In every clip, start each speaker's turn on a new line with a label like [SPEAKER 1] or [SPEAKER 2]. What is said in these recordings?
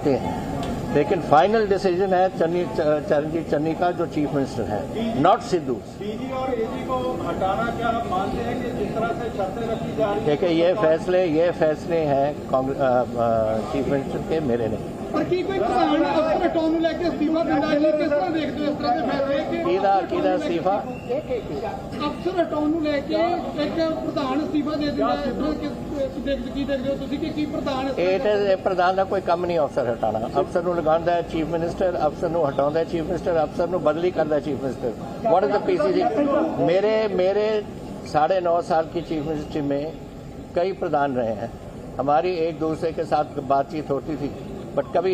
[SPEAKER 1] सकते हैं, लेकिन फाइनल डिसीजन है चरणजीत चन्नी का, जो चीफ मिनिस्टर है, नॉट सिद्धू।
[SPEAKER 2] डीजी और एजी को हटाना क्या आप मानते हैं कि जिस तरह से शर्तें रखी जा रही है?
[SPEAKER 1] देखिए, ये फैसले हैं चीफ मिनिस्टर के, मेरे नहीं। ਕਿਹਦਾ ਅਸਤੀਫਾ?
[SPEAKER 3] ਅਫਸਰ ਹਟਾਉਣ ਨੂੰ ਲੈ ਕੇ ਇੱਕ ਪ੍ਰਧਾਨ ਅਸਤੀਫਾ ਦੇ ਦਿੰਦਾ ਹੈ, ਕੀ ਦੇਖਦੇ ਹੋ ਤੁਸੀਂ ਕਿ ਕੀ ਪ੍ਰਧਾਨ?
[SPEAKER 1] ਇਹ ਪ੍ਰਧਾਨ ਦਾ ਕੋਈ ਕੰਮ ਨਹੀਂ ਅਫਸਰ ਹਟਾਉਣਾ। ਅਫਸਰ ਨੂੰ ਲਗਾਉਂਦਾ ਹੈ ਚੀਫ ਮਿਨਿਸਟਰ, ਅਫਸਰ ਨੂੰ ਹਟਾਉਂਦਾ ਹੈ ਚੀਫ ਮਿਨਿਸਟਰ, ਅਫਸਰ ਨੂੰ ਬਦਲੀ ਕਰਦਾ chief minister. What is the PCC? मेरे 9.5 साल की चीफ मिनिस्ट्री में कई प्रधान रहे हैं, हमारी एक दूसरे के साथ बातचीत होती थी, बट कभी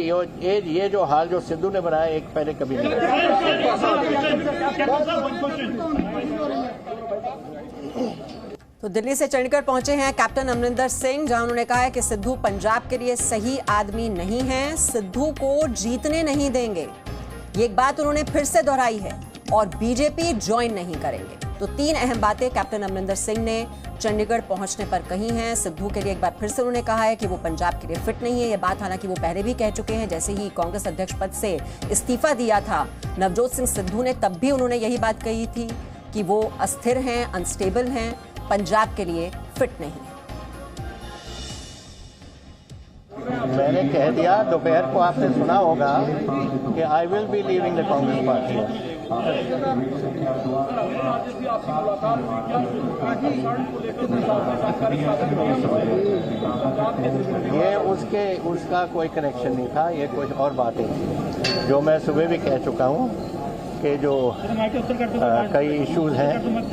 [SPEAKER 1] ये जो हाल जो सिद्धू ने बनाया, एक पहले कभी नहीं।
[SPEAKER 4] तो दिल्ली से चंडीगढ़ पहुंचे हैं कैप्टन अमरिंदर सिंह, जहां उन्होंने कहा है कि सिद्धू पंजाब के लिए सही आदमी नहीं है, सिद्धू को जीतने नहीं देंगे। ये एक बात उन्होंने फिर से दोहराई है, और बीजेपी ज्वाइन नहीं करेंगे। तो 3 अहम बातें कैप्टन अमरिंदर सिंह ने चंडीगढ़ पहुंचने पर कही हैं। सिद्धू के लिए एक बार फिर से उन्होंने कहा है कि वो पंजाब के लिए फिट नहीं है। ये बात हालांकि वो पहले भी कह चुके हैं, जैसे ही कांग्रेस अध्यक्ष पद से इस्तीफा दिया था नवजोत सिंह सिद्धू ने, तब भी उन्होंने यही बात कही थी कि वो अस्थिर हैं, अनस्टेबल हैं, पंजाब के लिए फिट नहीं है।
[SPEAKER 1] मैंने कह दिया, दोपहर को आपने सुना होगा कि I will be leaving the Congress party. ये उसका कोई कनेक्शन नहीं था, ये कुछ और बातें थी जो मैं सुबह भी कह चुका हूँ कि जो कई इश्यूज हैं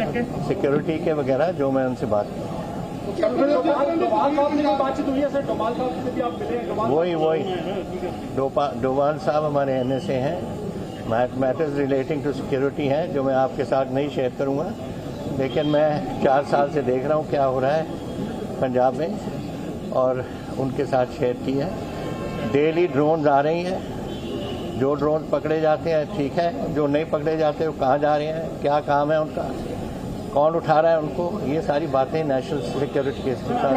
[SPEAKER 1] सिक्योरिटी के वगैरह, जो मैं उनसे बात की। वही डोभाल साहब हमारे NSA हैं, मैटर्स रिलेटिंग टू सिक्योरिटी हैं, जो मैं आपके साथ नहीं शेयर करूंगा, लेकिन मैं 4 साल से देख रहा हूं क्या हो रहा है पंजाब में, और उनके साथ शेयर की है। डेली ड्रोन्स आ रही हैं, जो ड्रोन पकड़े जाते हैं ठीक है, जो नहीं पकड़े जाते वो कहाँ जा रहे हैं, क्या काम है उनका, कौन उठा रहा है उनको, ये सारी बातें नेशनल सिक्योरिटी के साथ।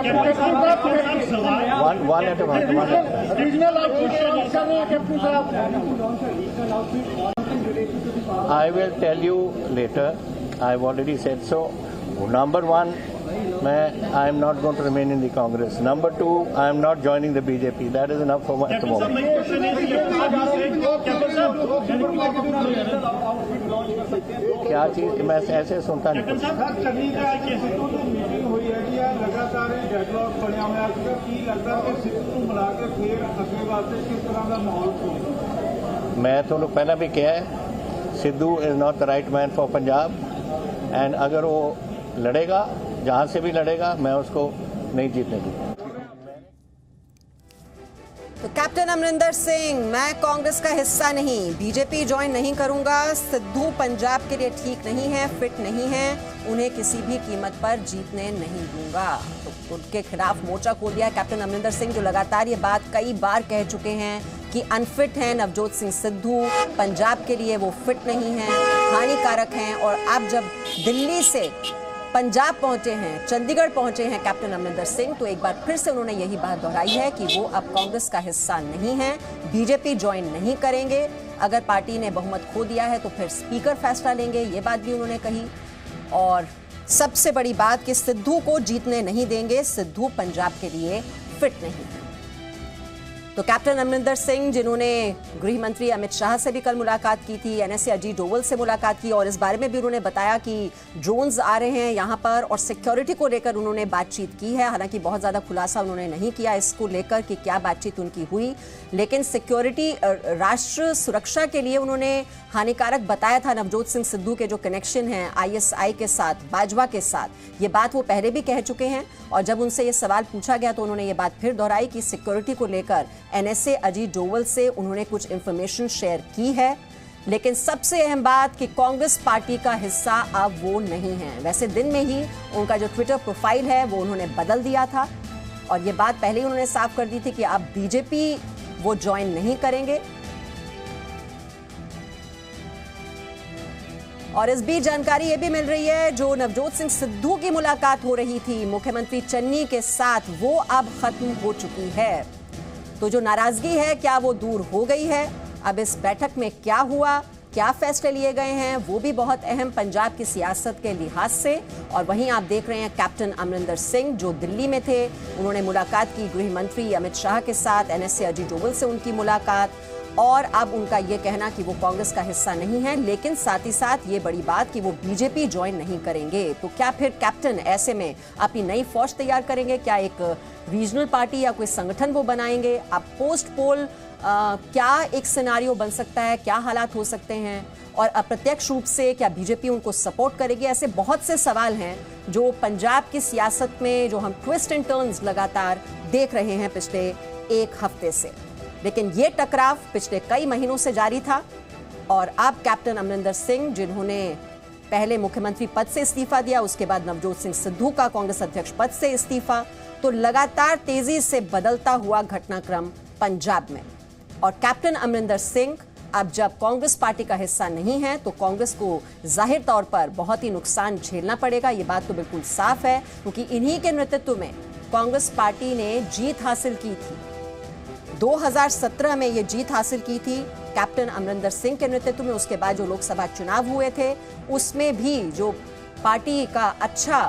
[SPEAKER 1] I will tell you later, I have already said so. Number 1, I am not going to remain in the Congress. Number 2, I am not joining the BJP. That is enough for me at the moment. क्या चीज कि मैं ऐसे सुनता नहीं। मैं तो पहला भी किया है, Sidhu is not the right man for Punjab, and अगर वो लड़ेगा, जहां से भी लड़ेगा, मैं उसको नहीं जीतने दूंगा।
[SPEAKER 4] तो कैप्टन अमरिंदर सिंह, मैं कांग्रेस का हिस्सा नहीं, बीजेपी ज्वाइन नहीं करूंगा, सिद्धू पंजाब के लिए ठीक नहीं है, फिट नहीं है, उन्हें किसी भी कीमत पर जीतने नहीं दूंगा। तो उनके खिलाफ मोर्चा खोल दिया कैप्टन अमरिंदर सिंह, जो लगातार ये बात कई बार कह चुके हैं कि अनफिट हैं नवजोत सिंह सिद्धू, पंजाब के लिए वो फिट नहीं है, हानिकारक हैं। और अब जब दिल्ली से पंजाब पहुंचे हैं, चंडीगढ़ पहुंचे हैं कैप्टन अमरिंदर सिंह, तो एक बार फिर से उन्होंने यही बात दोहराई है कि वो अब कांग्रेस का हिस्सा नहीं है, बीजेपी ज्वाइन नहीं करेंगे। अगर पार्टी ने बहुमत खो दिया है तो फिर स्पीकर फैसला लेंगे, ये बात भी उन्होंने कही। और सबसे बड़ी बात कि सिद्धू को जीतने नहीं देंगे, सिद्धू पंजाब के लिए फिट नहीं है। तो कैप्टन अमरिंदर सिंह, जिन्होंने गृह मंत्री अमित शाह से भी कल मुलाकात की थी, NSA अजीत डोवल से मुलाकात की, और इस बारे में भी उन्होंने बताया कि ड्रोन्स आ रहे हैं यहाँ पर और सिक्योरिटी को लेकर उन्होंने बातचीत की है। हालांकि बहुत ज़्यादा खुलासा उन्होंने नहीं किया इसको लेकर कि क्या बातचीत उनकी हुई, लेकिन सिक्योरिटी, राष्ट्र सुरक्षा के लिए उन्होंने हानिकारक बताया था नवजोत सिंह सिद्धू के जो कनेक्शन हैं ISI के साथ, बाजवा के साथ। ये बात वो पहले भी कह चुके हैं, और जब उनसे ये सवाल पूछा गया तो उन्होंने ये बात फिर दोहराई कि सिक्योरिटी को लेकर NSA अजीत डोवल से उन्होंने कुछ इंफॉर्मेशन शेयर की है, लेकिन सबसे अहम बात कि कांग्रेस पार्टी का हिस्सा अब वो नहीं है। वैसे दिन में ही उनका जो ट्विटर प्रोफाइल है वो उन्होंने बदल दिया था, और ये बात पहले ही उन्होंने साफ कर दी थी कि अब बीजेपी वो ज्वाइन नहीं करेंगे। और इस बीच जानकारी ये भी मिल रही है, जो नवजोत सिंह सिद्धू की मुलाकात हो रही थी मुख्यमंत्री चन्नी के साथ, वो अब खत्म हो चुकी है। तो जो नाराजगी है क्या वो दूर हो गई है? अब इस बैठक में क्या हुआ, क्या फैसले लिए गए हैं, वो भी बहुत अहम पंजाब की सियासत के लिहाज से। और वहीं आप देख रहे हैं कैप्टन अमरिंदर सिंह जो दिल्ली में थे, उन्होंने मुलाकात की गृह मंत्री अमित शाह के साथ, एनएसए अजीत डोभाल से उनकी मुलाकात, और अब उनका ये कहना कि वो कांग्रेस का हिस्सा नहीं है, लेकिन साथ ही साथ ये बड़ी बात कि वो बीजेपी ज्वाइन नहीं करेंगे। तो क्या फिर कैप्टन ऐसे में अपनी नई फौज तैयार करेंगे? क्या एक रीजनल पार्टी या कोई संगठन वो बनाएंगे? अब पोस्ट पोल क्या एक सिनारियो बन सकता है, क्या हालात हो सकते हैं, और अप्रत्यक्ष रूप से क्या बीजेपी उनको सपोर्ट करेगी? ऐसे बहुत से सवाल हैं जो पंजाब की सियासत में जो हम ट्विस्ट एंड टर्न्स लगातार देख रहे हैं पिछले एक हफ्ते से। लेकिन ये टकराव पिछले कई महीनों से जारी था और अब कैप्टन अमरिंदर सिंह, जिन्होंने पहले मुख्यमंत्री पद से इस्तीफा दिया, उसके बाद नवजोत सिंह सिद्धू का कांग्रेस अध्यक्ष पद से इस्तीफा, तो लगातार तेजी से बदलता हुआ घटनाक्रम पंजाब में। और कैप्टन अमरिंदर सिंह अब जब कांग्रेस पार्टी का हिस्सा नहीं है तो कांग्रेस को जाहिर तौर पर बहुत ही नुकसान झेलना पड़ेगा, ये बात तो बिल्कुल साफ है, क्योंकि इन्हीं के नेतृत्व में कांग्रेस पार्टी ने जीत हासिल की थी। 2017 में ये जीत हासिल की थी कैप्टन अमरिंदर सिंह के नेतृत्व में। उसके बाद जो लोकसभा चुनाव हुए थे उसमें भी जो पार्टी का अच्छा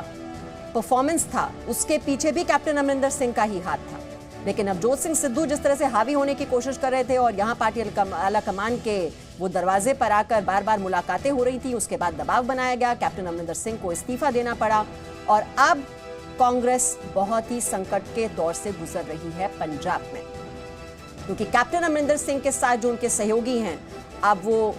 [SPEAKER 4] परफॉर्मेंस था उसके पीछे भी कैप्टन अमरिंदर सिंह का ही हाथ था। लेकिन नवजोत सिंह सिद्धू जिस तरह से हावी होने की कोशिश कर रहे थे और यहाँ पार्टी आलाकमान के वो दरवाजे पर आकर बार बार मुलाकातें हो रही थी, उसके बाद दबाव बनाया गया, कैप्टन अमरिंदर सिंह को इस्तीफा देना पड़ा और अब कांग्रेस बहुत ही संकट के दौर से गुजर रही है पंजाब में, क्योंकि कैप्टन अमरिंदर सिंह के साथ जो उनके सहयोगी हैं, अब वो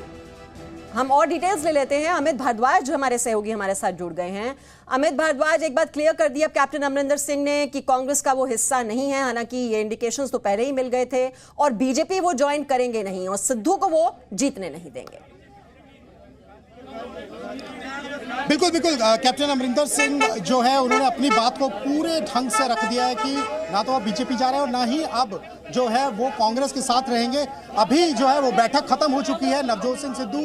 [SPEAKER 4] हम और डिटेल्स ले लेते हैं। अमित भारद्वाज जो हमारे सहयोगी हमारे साथ जुड़ गए हैं। अमित भारद्वाज, एक बात क्लियर कर दी अब कैप्टन अमरिंदर सिंह ने कि कांग्रेस का वो हिस्सा नहीं है, हालांकि ये इंडिकेशंस तो पहले ही मिल गए थे, और बीजेपी वो ज्वाइन करेंगे नहीं और सिद्धू को वो जीतने नहीं देंगे।
[SPEAKER 5] बिल्कुल बिल्कुल, कैप्टन अमरिंदर सिंह जो है उन्होंने अपनी बात को पूरे ढंग से रख दिया है कि ना तो अब बीजेपी जा रहे हैं और ना ही अब जो है वो कांग्रेस के साथ रहेंगे। अभी जो है वो बैठक खत्म हो चुकी है। नवजोत सिंह सिद्धू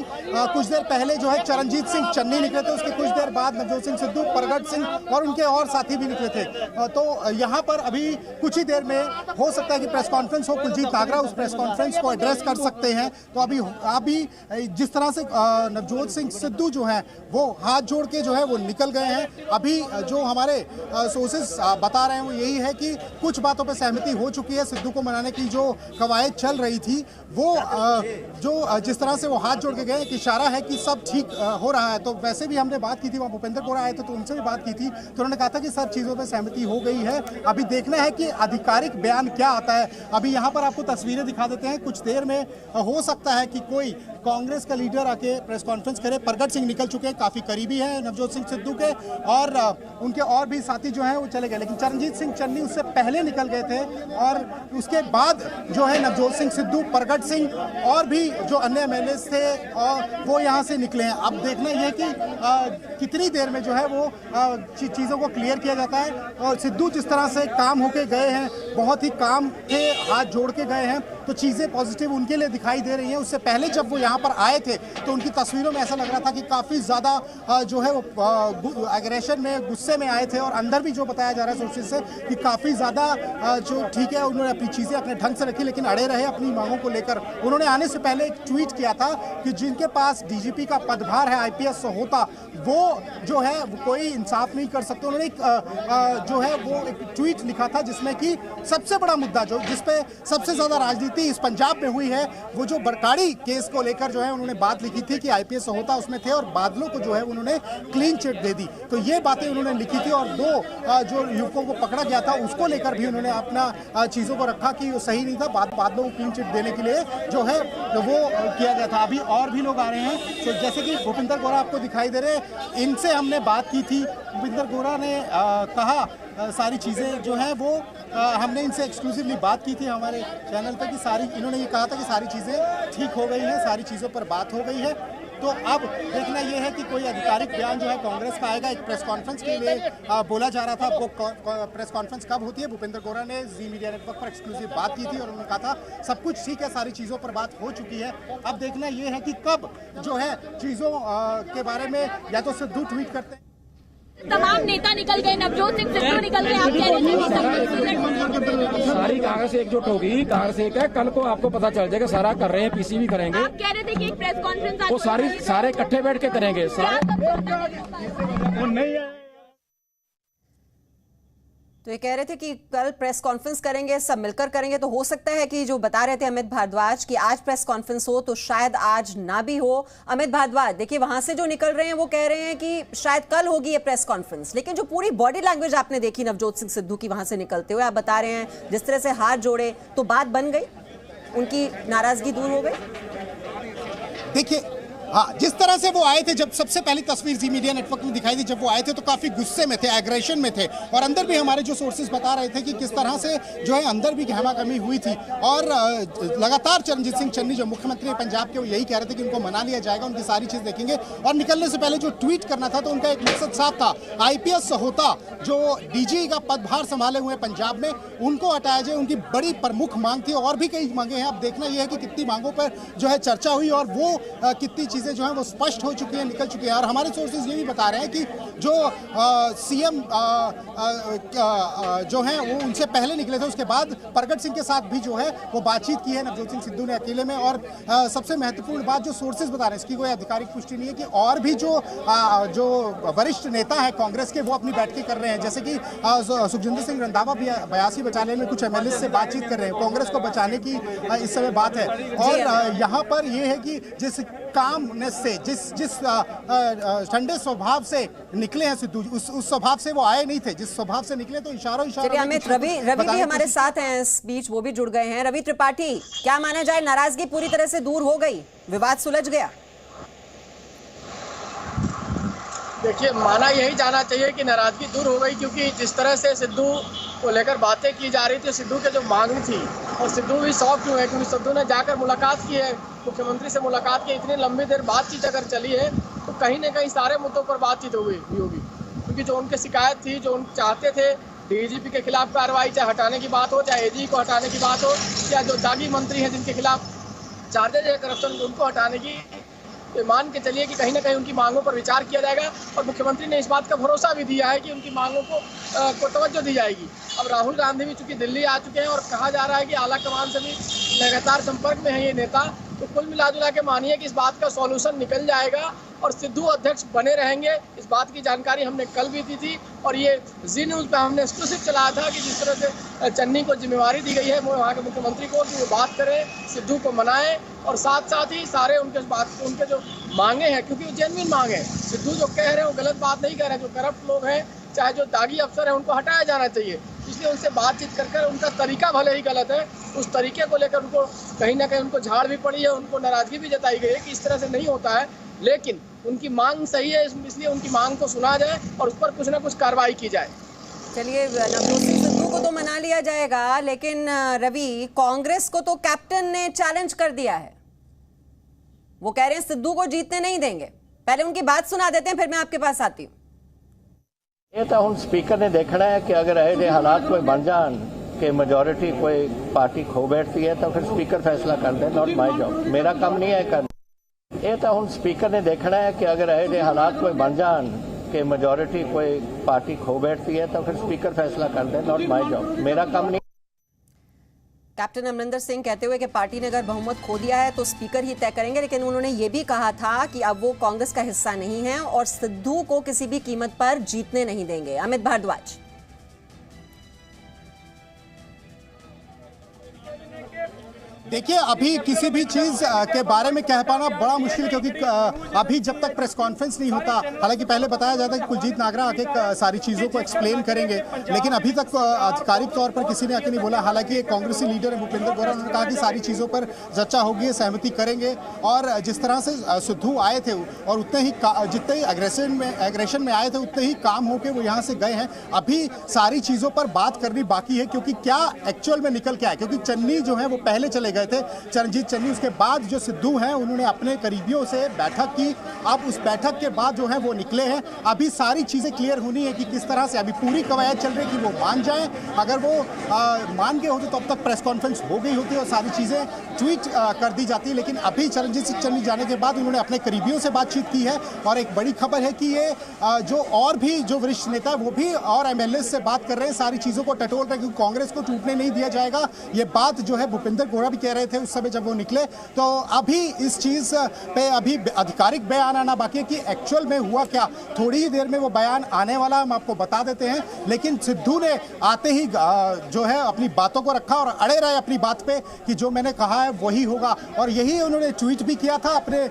[SPEAKER 5] कुछ देर पहले जो है चरणजीत सिंह चन्नी निकले थे, उसके कुछ देर बाद नवजोत सिंह सिद्धू, प्रगट सिंह और उनके और साथी भी निकले थे। तो यहाँ पर अभी कुछ ही देर में हो सकता है कि प्रेस कॉन्फ्रेंस हो, कुलजीत नागरा उस प्रेस कॉन्फ्रेंस को एड्रेस कर सकते हैं। तो अभी जिस तरह से नवजोत सिंह सिद्धू जो है वो हाथ जोड़ के जो है वो निकल गए हैं। अभी जो हमारे सोर्सेस बता रहे हैं वो यही है कि कुछ बातों पर सहमति हो चुकी है। सिद्धू को मनाने की जो कवायद चल रही थी वो जो जिस तरह से वो हाथ जोड़ के गए, एक इशारा है कि सब ठीक हो रहा है। तो वैसे भी हमने बात की थी, वहाँ भूपेंद्र गोरा आए थे तो उनसे भी बात की थी, तो उन्होंने कहा था कि सब चीज़ों पर सहमति हो गई है। अभी देखना है कि आधिकारिक बयान क्या आता है। अभी यहाँ पर आपको तस्वीरें दिखा देते हैं। कुछ देर में हो सकता है कि कोई कांग्रेस का लीडर आके प्रेस कॉन्फ्रेंस करे। प्रगट सिंह निकल चुके हैं, काफ़ी करीबी हैं नवजोत सिंह सिद्धू के, और उनके और भी साथी जो हैं वो चले गए, लेकिन चरणजीत सिंह चन्नी उससे पहले निकल गए थे। और उसके बाद जो है नवजोत सिंह सिद्धू, प्रगट सिंह और भी जो अन्य एमएलए थे और वो यहाँ से निकले हैं। अब देखना यह है कि कितनी देर में जो है वो चीज़ों को क्लियर किया जाता है। और सिद्धू जिस तरह से काम होके गए हैं, बहुत ही काम थे, हाथ जोड़ के गए हैं, तो चीज़ें पॉजिटिव उनके लिए दिखाई दे रही हैं। उससे पहले जब वो यहाँ पर आए थे तो उनकी तस्वीरों में ऐसा लग रहा था कि काफ़ी ज़्यादा जो है वो एग्रेशन में, गुस्से में आए थे। और अंदर भी जो बताया जा रहा है सोर्सेज से कि काफ़ी ज़्यादा जो ठीक है उन्होंने अपनी चीज़ें अपने ढंग से रखी, लेकिन अड़े रहे अपनी मांगों को लेकर। उन्होंने आने से पहले एक ट्वीट किया था कि जिनके पास डीजीपी का पदभार है, आईपीएस होता, वो जो है वो कोई इंसाफ नहीं कर सकते। उन्होंने जो है वो एक ट्वीट लिखा था जिसमें कि सबसे बड़ा मुद्दा जो जिसपे सबसे ज़्यादा राजनीति इस पंजाब में हुई है वो जो बरकाड़ी केस को लेकर जो है उन्होंने बात लिखी थी कि आईपीएस होता उसमें थे और बादलों को जो है उन्होंने क्लीन चिट दे दी। तो ये बातें उन्होंने लिखी थी और दो जो युवकों को पकड़ा गया था उसको लेकर भी उन्होंने अपना चीज़ों को रखा कि वो सही नहीं था, बादलों को क्लीन चिट देने के लिए जो है वो किया गया था। अभी और भी लोग आ रहे हैं, तो जैसे कि भूपेंद्र गोरा आपको दिखाई दे रहे हैं, इनसे हमने बात की थी। भूपेंद्र गोरा ने कहा सारी चीज़ें जो हैं वो हमने इनसे एक्सक्लूसिवली बात की थी हमारे चैनल पर कि सारी, इन्होंने ये कहा था कि सारी चीज़ें ठीक हो गई हैं, सारी चीज़ों पर बात हो गई है। तो अब देखना यह है कि कोई आधिकारिक बयान जो है कांग्रेस का आएगा। एक प्रेस कॉन्फ्रेंस के लिए बोला जा रहा था, वो प्रेस कॉन्फ्रेंस कब होती है? भूपेंद्र गोरा ने जी मीडिया नेटवर्क पर एक्सक्लूसिव बात की थी और उन्होंने कहा था सब कुछ ठीक है, सारी चीज़ों पर बात हो चुकी है। अब देखना यह है कि कब जो है चीज़ों के बारे में या तो सिद्धू ट्वीट करते हैं
[SPEAKER 6] तमाम नेता निकल गए, नवजोत सिंह सिद्धू निकल गए, आप कह रहे थे
[SPEAKER 7] सारी कांग्रेस एकजुट होगी, कांग्रेस एक है, कल को आपको पता चल जाएगा, सारा कर रहे हैं, पीसी भी करेंगे।
[SPEAKER 6] आप कह रहे थे कि एक प्रेस कॉन्फ्रेंस
[SPEAKER 7] वो सारे इकट्ठे बैठ के करेंगे
[SPEAKER 2] वो नहीं है।
[SPEAKER 4] तो ये कह रहे थे कि कल प्रेस कॉन्फ्रेंस करेंगे, सब मिलकर करेंगे। तो हो सकता है कि जो बता रहे थे अमित भारद्वाज कि आज प्रेस कॉन्फ्रेंस हो, तो शायद आज ना भी हो। अमित भारद्वाज देखिए, वहां से जो निकल रहे हैं वो कह रहे हैं कि शायद कल होगी ये प्रेस कॉन्फ्रेंस, लेकिन जो पूरी बॉडी लैंग्वेज आपने देखी नवजोत सिंह सिद्धू की वहां से निकलते हुए, आप बता रहे हैं जिस तरह से हाथ जोड़े, तो बात बन गई, उनकी नाराजगी दूर हो गई।
[SPEAKER 5] देखिए, हाँ, जिस तरह से वो आए थे, जब सबसे पहली तस्वीर जी मीडिया नेटवर्क में दिखाई दी, जब वो आए थे तो काफी गुस्से में थे, एग्रेशन में थे, और अंदर भी हमारे जो सोर्सेज बता रहे थे कि किस तरह से जो है अंदर भी गहमा गहमी हुई थी। और लगातार चरणजीत सिंह चन्नी जो मुख्यमंत्री पंजाब के, वो यही कह रहे थे कि उनको मना लिया जाएगा, उनकी सारी चीज देखेंगे। और निकलने से पहले जो ट्वीट करना था, तो उनका एक मकसद साफ था, IPS होता जो DG का पदभार संभाले हुए पंजाब में, उनको हटाया जाए, उनकी बड़ी प्रमुख मांग थी। और भी कई मांगे हैं, अब देखना यह है कि कितनी मांगों पर जो है चर्चा हुई और वो कितनी चीजें जो है वो स्पष्ट हो चुकी हैं, निकल चुकी हैं। और हमारे सोर्सेज ये भी बता रहे हैं कि जो CM जो हैं वो उनसे पहले निकले थे, उसके बाद प्रगट सिंह के साथ भी जो है वो बातचीत की है नवजोत सिंह सिद्धू ने अकेले में। और सबसे महत्वपूर्ण बात जो सोर्सेज बता रहे हैं, इसकी कोई आधिकारिक पुष्टि नहीं है, कि और भी जो वरिष्ठ नेता है कांग्रेस के, वो अपनी बैठकें कर रहे हैं। जैसे कि सुखजिंदर सिंह रंधावा भी 82 बचाने में कुछ MLA से बातचीत कर रहे हैं, कांग्रेस को बचाने की इस समय बात है। और यहाँ पर ये है कि जिस कामनेस से, जिस ठंडे स्वभाव से निकले हैं सिद्धू, उस स्वभाव से वो आए नहीं थे, जिस स्वभाव से निकले, तो इशारों
[SPEAKER 4] अमित, रवि भी हमारे साथ हैं इस बीच, वो भी जुड़ गए हैं। रवि त्रिपाठी, क्या माना जाए, नाराजगी पूरी तरह से दूर हो गई, विवाद सुलझ गया?
[SPEAKER 8] देखिए, माना यही जाना चाहिए कि नाराजगी दूर हो गई, क्योंकि जिस तरह से सिद्धू को लेकर बातें की जा रही थी, सिद्धू के जो मांग थी, और सिद्धू भी सॉफ्ट हुए, क्योंकि सिद्धू ने जाकर मुलाकात की है, मुख्यमंत्री से मुलाकात की, इतनी लंबी देर बातचीत अगर चली है तो कहीं ना कहीं सारे मुद्दों पर बातचीत होगी। क्योंकि जो उनकी शिकायत थी, जो चाहते थे DGP के खिलाफ कार्रवाई, चाहे हटाने की बात हो, चाहे AG को हटाने की बात हो, या जो दागी मंत्री हैं जिनके खिलाफ चार्जेज है करप्शन, उनको हटाने की, तो मान के चलिए कि कहीं ना कहीं उनकी मांगों पर विचार किया जाएगा। और मुख्यमंत्री ने इस बात का भरोसा भी दिया है कि उनकी मांगों को तवज्जो दी जाएगी। अब राहुल गांधी भी चूंकि दिल्ली आ चुके हैं और कहा जा रहा है कि आला कमान से भी लगातार संपर्क में है ये नेता, तो कुल मिलाजुला के मानिए कि इस बात का सॉल्यूशन निकल जाएगा और सिद्धू अध्यक्ष बने रहेंगे। इस बात की जानकारी हमने कल भी दी थी, और ये जी न्यूज़ पे हमने एक्सक्लूसिव चलाया था कि जिस तरह से चन्नी को जिम्मेवारी दी गई है वहाँ के मुख्यमंत्री को, कि वो बात करें, सिद्धू को मनाएं, और साथ साथ ही सारे उनके जो मांगे हैं, क्योंकि वो जेन्युइन मांग है, सिद्धू जो कह रहे हैं वो गलत बात नहीं कह रहे हैं। जो करप्ट लोग हैं, चाहे जो दागी अफसर हैं, उनको हटाया जाना चाहिए। इसलिए उनसे बातचीत कर उनका तरीका भले ही गलत है, उस तरीके को लेकर उनको कहीं ना कहीं उनको झाड़ भी पड़ी है, उनको नाराजगी भी जताई गई है कि इस तरह से नहीं होता है। लेकिन उनकी मांग सही है, इसलिए उनकी मांग को सुना जाए और उस पर कुछ ना कुछ कार्रवाई की जाए।
[SPEAKER 4] चलिए, नवजोत सिंह सिद्धू को तो मना लिया जाएगा, लेकिन रवि, कांग्रेस को तो कैप्टन ने चैलेंज कर दिया है। वो कह रहे हैं सिद्धू को जीतने नहीं देंगे। पहले उनकी बात सुना देते हैं, फिर मैं आपके पास आती हूँ।
[SPEAKER 1] ये तो हम स्पीकर ने देखना है कि अगर ऐसे हालात कोई बन जान कि मेजोरिटी कोई पार्टी खो बैठती है, तो फिर स्पीकर फैसला कर दे, नॉट माय जॉब, मेरा काम नहीं है करना। ये तो हम स्पीकर ने देखना है कि अगर ऐसे हालात कोई बन जान कि मेजोरिटी कोई पार्टी खो बैठती है, तो फिर स्पीकर फैसला कर दे, नॉट माय जॉब, मेरा काम नहीं।
[SPEAKER 4] कैप्टन अमरिंदर सिंह कहते हुए कि पार्टी ने अगर बहुमत खो दिया है तो स्पीकर ही तय करेंगे, लेकिन उन्होंने ये भी कहा था कि अब वो कांग्रेस का हिस्सा नहीं है और सिद्धू को किसी भी कीमत पर जीतने नहीं देंगे। अमित भारद्वाज,
[SPEAKER 5] देखिए, अभी किसी भी चीज के बारे में कह पाना बड़ा मुश्किल, क्योंकि अभी जब तक प्रेस कॉन्फ्रेंस नहीं होता, हालांकि पहले बताया जाता है कि कुलजीत नागरा आके सारी चीजों को एक्सप्लेन करेंगे, लेकिन अभी तक आधिकारिक तौर पर किसी ने आके नहीं बोला। हालांकि एक कांग्रेसी लीडर है भूपेंद्र गौड़ा, उन्होंने कहा कि सारी चीजों पर चर्चा होगी, सहमति करेंगे। और जिस तरह से सिद्धू आए थे और उतने ही जितने ही एग्रेशन में आए थे, उतने ही काम होके वो यहाँ से गए हैं। अभी सारी चीजों पर बात करनी बाकी है, क्योंकि क्या एक्चुअल में निकल के आए, क्योंकि चन्नी जो है वो पहले चले गए गए थे चरणजीत चन्नी। उसके बाद जो सिद्धू हैं उन्होंने अपने करीबियों से बैठक की। अब उस बैठक के बाद जो है वो निकले हैं। अभी सारी चीज़ें क्लियर होनी है कि किस तरह से, अभी पूरी कवायद चल रही है कि वो मान जाएं। अगर वो मान गए होते तो अब तक प्रेस कॉन्फ्रेंस हो गई होती और सारी चीज़ें ट्वीट कर दी जाती। लेकिन अभी चरणजीत सिंह चन्नी जाने के बाद उन्होंने अपने करीबियों से बातचीत की है। और एक बड़ी खबर है कि ये जो और भी जो वरिष्ठ नेता है वो भी और एमएलए से बात कर रहे हैं, सारी चीज़ों को टटोल रहे हैं, क्योंकि कांग्रेस को टूटने नहीं दिया जाएगा। ये बात जो है भूपेंद्र गोरा भी कह रहे थे उस समय जब वो निकले। तो अभी इस चीज़ पे अभी आधिकारिक बयान आना बाकी है कि एक्चुअल में हुआ क्या। थोड़ी ही देर में वो बयान आने वाला, हम आपको बता देते हैं। लेकिन सिद्धू ने आते ही जो है अपनी बातों को रखा और अड़े रहे अपनी बात पे कि जो मैंने कहा है वही होगा। और यही उन्होंने ट्वीट भी किया था, अपने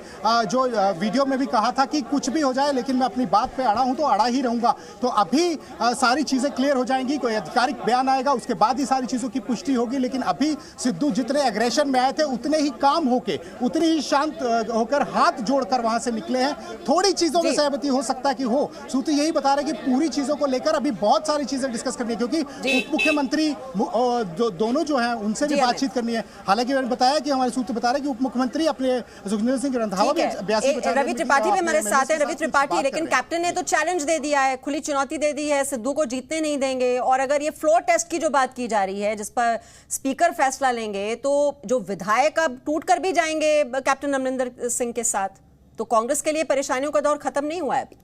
[SPEAKER 5] जो वीडियो में भी कहा था कि कुछ भी हो जाए लेकिन मैं अपनी बात पे अड़ा हूं तो अड़ा ही रहूंगा। तो अभी सारी चीज़ें क्लियर हो जाएंगी, कोई आधिकारिक बयान आएगा, उसके बाद ही सारी चीज़ों की पुष्टि होगी। लेकिन अभी सिद्धू जितने एग्रेशन में आए थे उतने ही काम होके, उतनी ही शांत होकर, हाथ जोड़कर वहां से निकले हैं। थोड़ी चीज़ों में सहमति हो सकता है कि हो, सूत्र यही बता रहे कि पूरी चीज़ों को लेकर अभी बहुत सारी चीज़ें डिस्कस करनी है, क्योंकि उप मुख्यमंत्री दोनों जो हैं उनसे भी बातचीत करनी है। हालांकि मैंने बताया कि हमारे सूत्र बता रहे कि उप मुख्यमंत्री अपने सुखदेव सिंह रंधावा भी
[SPEAKER 4] रवि त्रिपाठी भी हमारे साथ है। रवि त्रिपाठी, लेकिन कैप्टन ने तो चैलेंज दे दिया है, खुली चुनौती दे दी है, सिद्धू को जीतने नहीं देंगे। और अगर ये फ्लोर टेस्ट की जो बात की जा रही है जिस पर स्पीकर फैसला लेंगे, तो जो विधायक अब टूट कर भी जाएंगे कैप्टन अमरिंदर सिंह के साथ, तो कांग्रेस के लिए परेशानियों का दौर खत्म नहीं हुआ है अभी।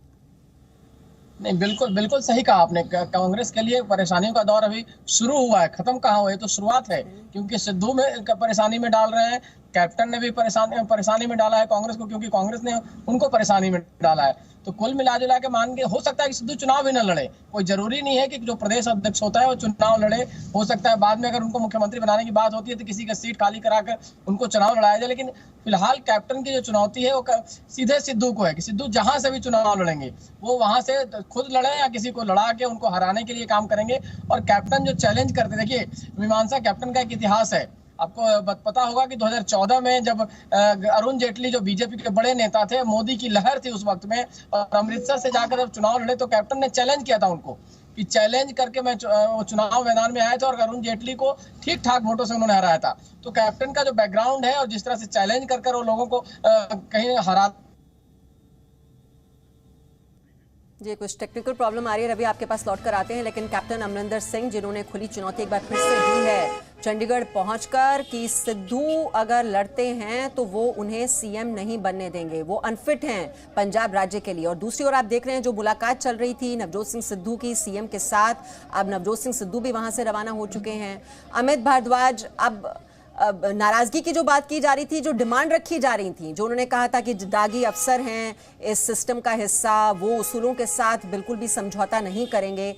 [SPEAKER 8] नहीं, बिल्कुल बिल्कुल सही कहा आपने। कांग्रेस के लिए परेशानियों का दौर अभी शुरू हुआ है, खत्म कहाँ हुआ है, तो शुरुआत है। क्योंकि सिद्धू में परेशानी में डाल रहे हैं, कैप्टन ने भी परेशानी में डाला है कांग्रेस को, क्योंकि कांग्रेस ने उनको परेशानी में डाला है। तो कुल मिला जुला के मान के हो सकता है कि सिद्धू चुनाव भी न लड़े। कोई जरूरी नहीं है कि जो प्रदेश अध्यक्ष होता है वो चुनाव लड़े। हो सकता है बाद में अगर उनको मुख्यमंत्री बनाने की बात होती है तो किसी का सीट खाली कराकर उनको चुनाव लड़ाया जाए। लेकिन फिलहाल कैप्टन की जो चुनौती है वो सीधे सिद्धू को है कि सिद्धू जहां से भी चुनाव लड़ेंगे वो वहां से खुद लड़े या किसी को लड़ा के उनको हराने के लिए काम करेंगे। और कैप्टन जो चैलेंज करते, देखिए मीमांसा कैप्टन का एक इतिहास है। आपको पता होगा कि 2014 में जब अरुण जेटली जो बीजेपी के बड़े नेता थे, मोदी की लहर थी उस वक्त में, और अमृतसर से जाकर जब चुनाव लड़े तो कैप्टन ने चैलेंज किया था उनको कि चैलेंज करके मैं चुनाव मैदान में आया था और अरुण जेटली को ठीक ठाक वोटों से उन्होंने हराया था। तो कैप्टन का जो बैकग्राउंड है और जिस तरह से चैलेंज कर वो लोगों को कहीं हरा।
[SPEAKER 4] जी, कुछ टेक्निकल प्रॉब्लम आ रही है, रवि आपके पास लौट कर आते हैं। लेकिन कैप्टन अमरिंदर सिंह जिन्होंने खुली चुनौती एक बार फिर से दी है चंडीगढ़ पहुंचकर कि सिद्धू अगर लड़ते हैं तो वो उन्हें सीएम नहीं बनने देंगे, वो अनफिट हैं पंजाब राज्य के लिए। और दूसरी ओर आप देख रहे हैं जो मुलाकात चल रही थी नवजोत सिंह सिद्धू की सीएम के साथ, अब नवजोत सिंह सिद्धू भी वहां से रवाना हो चुके हैं। अमित भारद्वाज, अब नाराजगी की जो बात की जा रही थी, जो डिमांड रखी जा रही थी, जो उन्होंने कहा था कि दागी अफसर हैं इस सिस्टम का हिस्सा, वो उसूलों के साथ बिल्कुल भी समझौता नहीं करेंगे,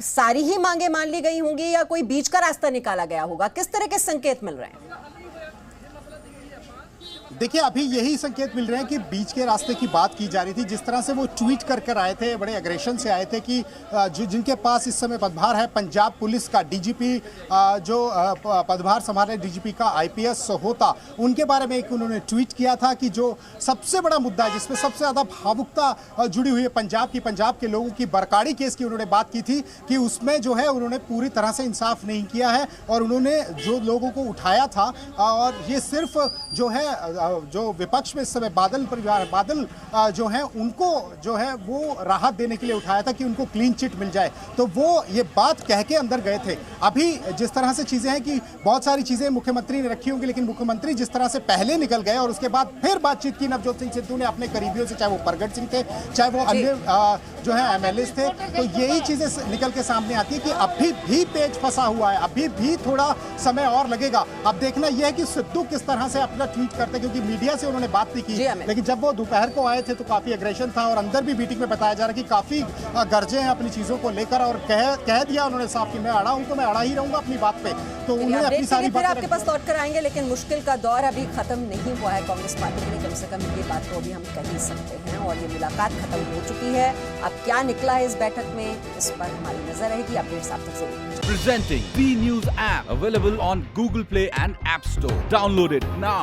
[SPEAKER 4] सारी ही मांगे मान ली गई होंगी या कोई बीच का रास्ता निकाला गया होगा? किस तरह के संकेत मिल रहे हैं?
[SPEAKER 5] देखिए, अभी यही संकेत मिल रहे हैं कि बीच के रास्ते की बात की जा रही थी। जिस तरह से वो ट्वीट कर आए थे, बड़े एग्रेशन से आए थे कि जिनके पास इस समय पदभार है पंजाब पुलिस का, डीजीपी जो पदभार संभाल रहे डीजीपी का आईपीएस होता, उनके बारे में एक उन्होंने ट्वीट किया था कि जो सबसे बड़ा मुद्दा है जिसमें सबसे ज़्यादा भावुकता जुड़ी हुई है पंजाब के लोगों की, बरकाड़ी केस की उन्होंने बात की थी कि उसमें जो है उन्होंने पूरी तरह से इंसाफ नहीं किया है। और उन्होंने जो लोगों को उठाया था, और ये सिर्फ जो है जो विपक्ष में इस समय बादल जो है उनको जो है वो राहत देने के लिए उठाया था कि उनको क्लीन चिट मिल जाए। तो वो ये बात कह के अंदर गए थे। अभी जिस तरह से चीज़ें हैं कि बहुत सारी चीज़ें मुख्यमंत्री ने रखी होंगी, लेकिन मुख्यमंत्री जिस तरह से पहले निकल गए और उसके बाद फिर बातचीत की नवजोत सिंह सिद्धू ने अपने करीबियों से, चाहे वो परगट सिंह थे, चाहे वो अन्य जो है एमएलएस थे, तो यही चीज़ें निकल के सामने आती है कि अभी भी पेच फंसा हुआ है, अभी भी थोड़ा समय और लगेगा। अब देखना यह है कि सिद्धू किस तरह से अपना ट्वीट करते, क्योंकि मीडिया से उन्होंने बात नहीं की, लेकिन जब वो दोपहर को आए थे तो काफी एग्रेशन था। और अंदर भी मीटिंग में बताया जा रहा है कि काफी गर्जे हैं अपनी चीजों को लेकर, और कह दिया उन्होंने साफ कि मैं अड़ा हूं तो मैं अड़ा ही रहूंगा अपनी बात पे। तो उन्होंने अपनी सारी बातें
[SPEAKER 4] आपके पास लौट कर आएंगे, लेकिन मुश्किल का दौर अभी खत्म नहीं हुआ है कांग्रेस पार्टी के लिए, कम से कम ये बात तो अभी हम कह ही सकते हैं। और ये मुलाकात खत्म हो चुकी है, अब क्या निकला है इस बैठक में, इस पर हमारी नजर रहेगी। अपडेट्स आप तक जरूर।
[SPEAKER 9] Presenting B News app available on Google Play and App Store. Download it now.